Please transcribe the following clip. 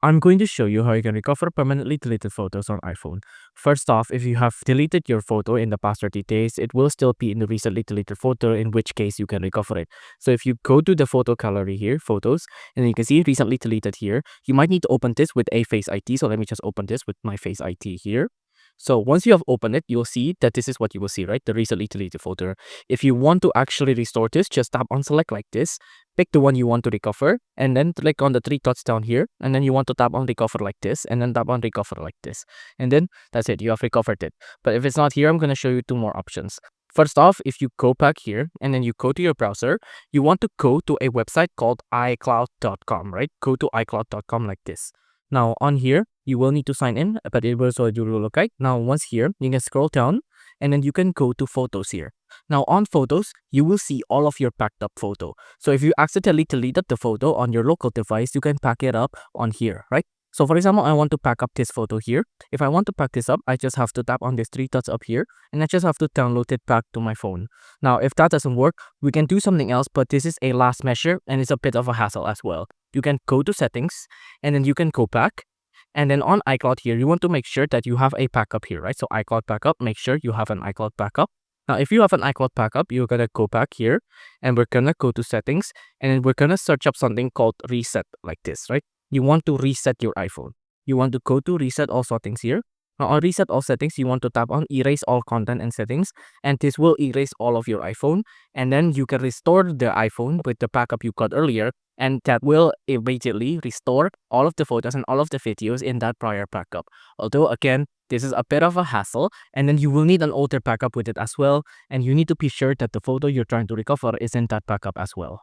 I'm going to show you how you can recover permanently deleted photos on iPhone. First off, if you have deleted your photo in the past 30 days, it will still be in the recently deleted photo, in which case you can recover it. So if you go to the photo gallery here, photos, and then you can see recently deleted here, you might need to open this with a Face ID. So let me just open this with my Face ID here. So once you have opened it, you'll see that this is what you will see, right? The recently deleted photo. If you want to actually restore this, just tap on select like this, pick the one you want to recover, and then click on the three dots down here, and then you want to tap on recover like this, and then tap on recover like this. And then that's it, you have recovered it. But if it's not here, I'm going to show you two more options. First off, if you go back here and then you go to your browser, you want to go to a website called iCloud.com, right? Go to iCloud.com like this. Now on here, you will need to sign in, but it will show you look like. Now once here, you can scroll down and then you can go to photos here. Now on photos, you will see all of your backed up photo. So if you accidentally deleted the photo on your local device, you can back it up on here, right? So for example, I want to back up this photo here. If I want to back this up, I just have to tap on these three dots up here and I just have to download it back to my phone. Now, if that doesn't work, we can do something else, but this is a last measure and it's a bit of a hassle as well. You can go to settings and then you can go back. And then on iCloud here, you want to make sure that you have a backup here, right? So iCloud backup, make sure you have an iCloud backup. Now, if you have an iCloud backup, you're going to go back here and we're going to go to settings and then we're going to search up something called reset like this, right? You want to reset your iPhone. You want to go to reset all settings here. Now, on reset all settings, you want to tap on erase all content and settings, and this will erase all of your iPhone. And then you can restore the iPhone with the backup you got earlier, and that will immediately restore all of the photos and all of the videos in that prior backup. Although, again, this is a bit of a hassle, and then you will need an older backup with it as well, and you need to be sure that the photo you're trying to recover is in that backup as well.